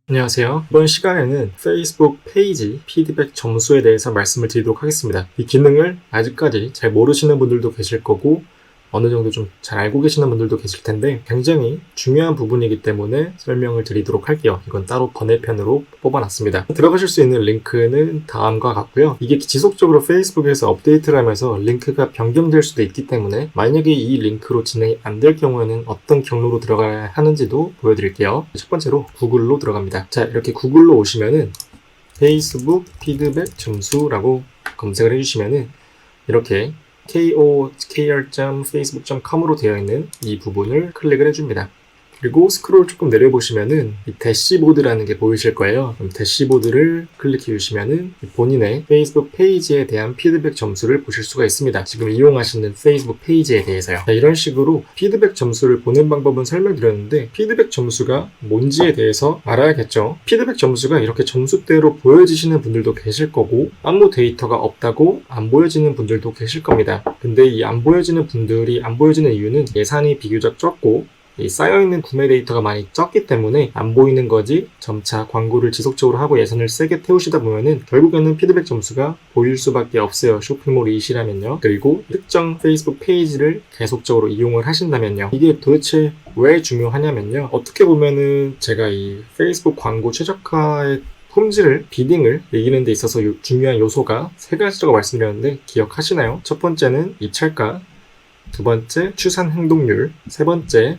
안녕하세요. 이번 시간에는 페이스북 페이지 피드백 점수에 대해서 말씀을 드리도록 하겠습니다. 이 기능을 아직까지 잘 모르시는 분들도 계실 거고 어느 정도 좀 잘 알고 계시는 분들도 계실 텐데 굉장히 중요한 부분이기 때문에 설명을 드리도록 할게요. 이건 따로 번외편으로 뽑아놨습니다. 들어가실 수 있는 링크는 다음과 같고요. 이게 지속적으로 페이스북에서 업데이트를 하면서 링크가 변경될 수도 있기 때문에 만약에 이 링크로 진행이 안 될 경우에는 어떤 경로로 들어가야 하는지도 보여드릴게요. 첫 번째로 구글로 들어갑니다. 자, 이렇게 구글로 오시면은 페이스북 피드백 점수라고 검색을 해주시면은 이렇게 kor.facebook.com으로 되어 있는 이 부분을 클릭을 해줍니다. 그리고 스크롤 조금 내려보시면은 이 대시보드라는 게 보이실 거예요. 그럼 대시보드를 클릭해 주시면은 본인의 페이스북 페이지에 대한 피드백 점수를 보실 수가 있습니다. 지금 이용하시는 페이스북 페이지에 대해서요. 자, 이런 식으로 피드백 점수를 보는 방법은 설명드렸는데 피드백 점수가 뭔지에 대해서 알아야겠죠. 피드백 점수가 이렇게 점수대로 보여지시는 분들도 계실 거고 아무 데이터가 없다고 안 보여지는 분들도 계실 겁니다. 근데 이 안 보여지는 분들이 안 보여지는 이유는 예산이 비교적 적고 이 쌓여있는 구매 데이터가 많이 적기 때문에 안 보이는 거지 점차 광고를 지속적으로 하고 예산을 세게 태우시다 보면은 결국에는 피드백 점수가 보일 수밖에 없어요. 쇼핑몰이시라면요. 그리고 특정 페이스북 페이지를 계속적으로 이용을 하신다면요. 이게 도대체 왜 중요하냐면요. 어떻게 보면은 제가 이 페이스북 광고 최적화의 품질을, 비딩을 이기는 데 있어서 중요한 요소가 세 가지라고 말씀드렸는데 기억하시나요? 첫 번째는 입찰가, 두 번째 추산 행동률, 세 번째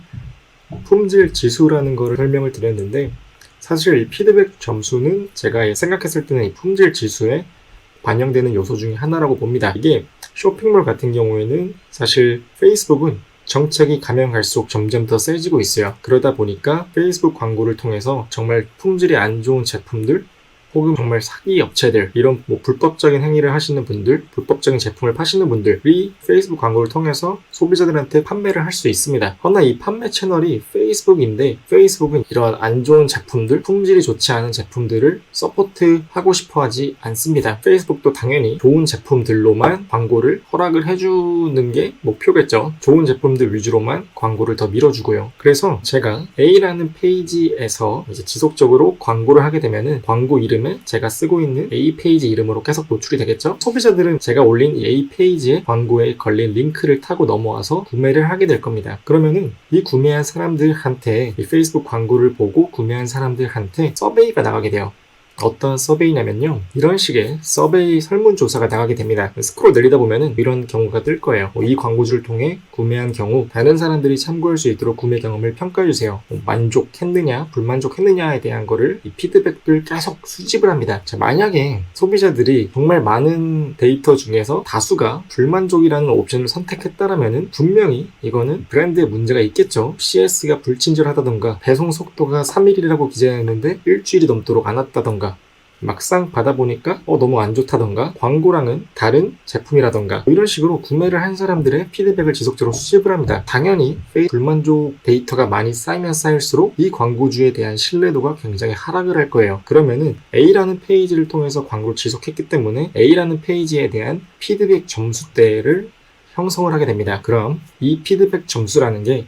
품질 지수라는 거를 설명을 드렸는데 사실 이 피드백 점수는 제가 생각했을 때는 이 품질 지수에 반영되는 요소 중에 하나라고 봅니다. 이게 쇼핑몰 같은 경우에는 사실 페이스북은 정책이 가면 갈수록 점점 더 세지고 있어요. 그러다 보니까 페이스북 광고를 통해서 정말 품질이 안 좋은 제품들 혹은 정말 사기 업체들, 이런 불법적인 행위를 하시는 분들, 불법적인 제품을 파시는 분들이 페이스북 광고를 통해서 소비자들한테 판매를 할 수 있습니다. 허나 이 판매 채널이 페이스북인데 페이스북은 이러한 안 좋은 제품들, 품질이 좋지 않은 제품들을 서포트하고 싶어 하지 않습니다. 페이스북도 당연히 좋은 제품들로만 광고를 허락을 해주는 게 목표겠죠. 좋은 제품들 위주로만 광고를 더 밀어주고요. 그래서 제가 A라는 페이지에서 이제 지속적으로 광고를 하게 되면은 광고 이름에 제가 쓰고 있는 A 페이지 이름으로 계속 노출이 되겠죠? 소비자들은 제가 올린 이 A 페이지에 광고에 걸린 링크를 타고 넘어와서 구매를 하게 될 겁니다. 그러면은 이 구매한 사람들한테 이 페이스북 광고를 보고 구매한 사람들한테 서베이가 나가게 돼요. 어떤 서베이냐면요. 이런 식의 서베이 설문조사가 나가게 됩니다. 스크롤 내리다 보면은 이런 경우가 뜰 거예요. 이 광고주를 통해 구매한 경우 다른 사람들이 참고할 수 있도록 구매 경험을 평가해주세요. 만족했느냐, 불만족했느냐에 대한 거를 이 피드백을 계속 수집을 합니다. 자, 만약에 소비자들이 정말 많은 데이터 중에서 다수가 불만족이라는 옵션을 선택했다라면은 분명히 이거는 브랜드에 문제가 있겠죠. CS가 불친절하다던가 배송 속도가 3일이라고 기재했는데 일주일이 넘도록 안 왔다던가 막상 받아보니까 너무 안 좋다던가 광고랑은 다른 제품이라던가 이런 식으로 구매를 한 사람들의 피드백을 지속적으로 수집을 합니다. 당연히 불만족 데이터가 많이 쌓이면 쌓일수록 이 광고주에 대한 신뢰도가 굉장히 하락을 할 거예요. 그러면은 A라는 페이지를 통해서 광고를 지속했기 때문에 A라는 페이지에 대한 피드백 점수대를 형성을 하게 됩니다. 그럼 이 피드백 점수라는 게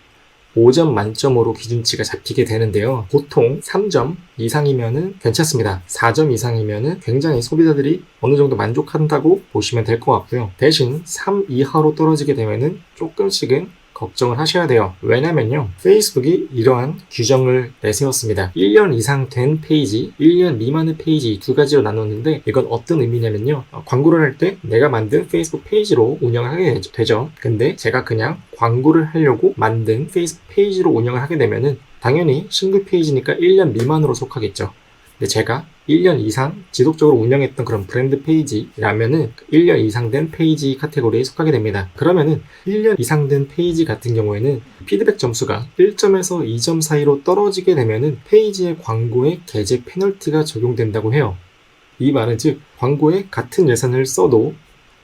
5점 만점으로 기준치가 잡히게 되는데요. 보통 3점 이상이면은 괜찮습니다. 4점 이상이면은 굉장히 소비자들이 어느 정도 만족한다고 보시면 될 것 같고요. 대신 3 이하로 떨어지게 되면은 조금씩은 걱정을 하셔야 돼요. 왜냐면요. 페이스북이 이러한 규정을 내세웠습니다. 1년 이상 된 페이지, 1년 미만의 페이지 이 두 가지로 나눴는데 이건 어떤 의미냐면요. 광고를 할 때 내가 만든 페이스북 페이지로 운영을 하게 되죠. 근데 제가 그냥 광고를 하려고 만든 페이스북 페이지로 운영을 하게 되면은 당연히 싱글 페이지니까 1년 미만으로 속하겠죠. 근데 제가 1년 이상 지속적으로 운영했던 그런 브랜드 페이지라면은 1년 이상 된 페이지 카테고리에 속하게 됩니다. 그러면은 1년 이상 된 페이지 같은 경우에는 피드백 점수가 1점에서 2점 사이로 떨어지게 되면은 페이지의 광고에 게재 페널티가 적용된다고 해요. 이 말은 즉 광고에 같은 예산을 써도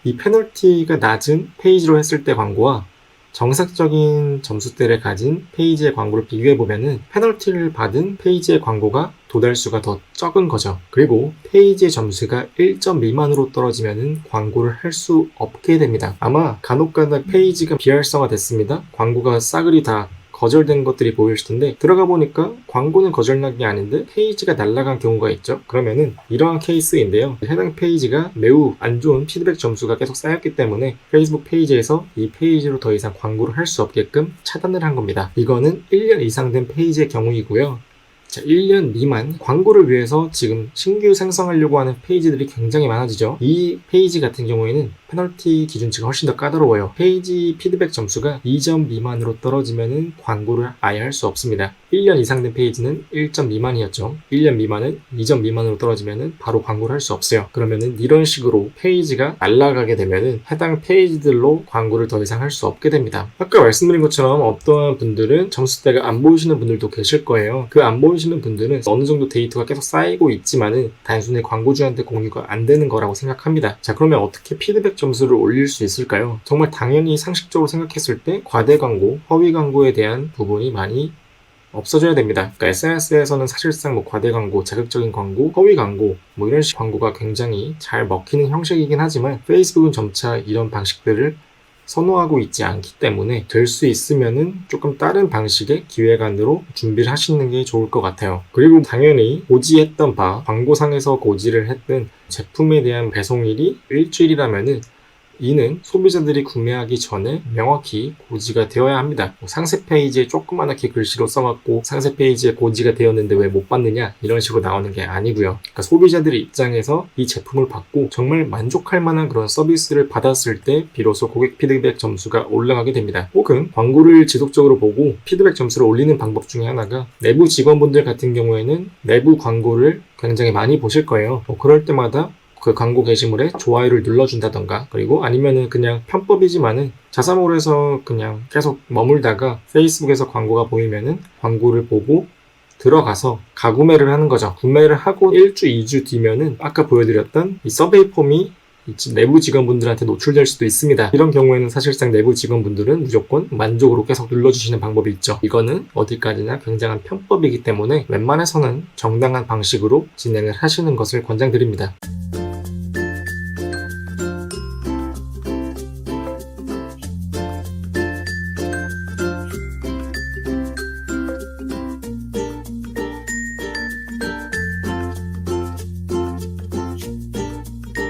이 페널티가 낮은 페이지로 했을 때 광고와 정상적인 점수대를 가진 페이지의 광고를 비교해보면은 페널티를 받은 페이지의 광고가 도달수가 더 적은 거죠. 그리고 페이지의 점수가 1점 미만으로 떨어지면은 광고를 할 수 없게 됩니다. 아마 간혹가다 페이지가 비활성화 됐습니다. 광고가 싸그리 다 거절된 것들이 보이실 텐데 들어가 보니까 광고는 거절난 게 아닌데 페이지가 날아간 경우가 있죠. 그러면은 이러한 케이스인데요. 해당 페이지가 매우 안 좋은 피드백 점수가 계속 쌓였기 때문에 페이스북 페이지에서 이 페이지로 더 이상 광고를 할 수 없게끔 차단을 한 겁니다. 이거는 1년 이상 된 페이지의 경우이고요. 자, 1년 미만 광고를 위해서 지금 신규 생성하려고 하는 페이지들이 굉장히 많아지죠. 이 페이지 같은 경우에는 페널티 기준치가 훨씬 더 까다로워요. 페이지 피드백 점수가 2점 미만으로 떨어지면은 광고를 아예 할 수 없습니다. 1년 이상 된 페이지는 1점 미만이었죠. 1년 미만은 2점 미만으로 떨어지면은 바로 광고를 할 수 없어요. 그러면은 이런 식으로 페이지가 날아가게 되면은 해당 페이지들로 광고를 더 이상 할 수 없게 됩니다. 아까 말씀드린 것처럼 어떠한 분들은 점수대가 안 보이시는 분들도 계실 거예요. 그 안 보이시는 분들은 어느 정도 데이터가 계속 쌓이고 있지만은 단순히 광고주한테 공유가 안 되는 거라고 생각합니다. 자, 그러면 어떻게 피드백 점수를 올릴 수 있을까요? 정말 당연히 상식적으로 생각했을 때 과대 광고, 허위 광고에 대한 부분이 많이 없어져야 됩니다. 그러니까 SNS에서는 사실상 과대 광고, 자극적인 광고, 허위 광고 이런 식 광고가 굉장히 잘 먹히는 형식이긴 하지만 페이스북은 점차 이런 방식들을 선호하고 있지 않기 때문에 될 수 있으면은 조금 다른 방식의 기획안으로 준비를 하시는 게 좋을 것 같아요. 그리고 당연히 고지했던 바, 광고상에서 고지를 했던 제품에 대한 배송일이 일주일이라면은 이는 소비자들이 구매하기 전에 명확히 고지가 되어야 합니다. 상세 페이지에 조그맣게 글씨로 써놨고 상세 페이지에 고지가 되었는데 왜 못 받느냐 이런 식으로 나오는 게 아니고요. 그러니까 소비자들의 입장에서 이 제품을 받고 정말 만족할 만한 그런 서비스를 받았을 때 비로소 고객 피드백 점수가 올라가게 됩니다. 혹은 광고를 지속적으로 보고 피드백 점수를 올리는 방법 중에 하나가 내부 직원분들 같은 경우에는 내부 광고를 굉장히 많이 보실 거예요. 그럴 때마다 그 광고 게시물에 좋아요를 눌러준다던가 그리고 아니면은 그냥 편법이지만은 자사몰에서 그냥 계속 머물다가 페이스북에서 광고가 보이면은 광고를 보고 들어가서 가구매를 하는 거죠. 구매를 하고 1주, 2주 뒤면은 아까 보여드렸던 이 서베이 폼이 내부 직원분들한테 노출될 수도 있습니다. 이런 경우에는 사실상 내부 직원분들은 무조건 만족으로 계속 눌러주시는 방법이 있죠. 이거는 어디까지나 굉장한 편법이기 때문에 웬만해서는 정당한 방식으로 진행을 하시는 것을 권장드립니다.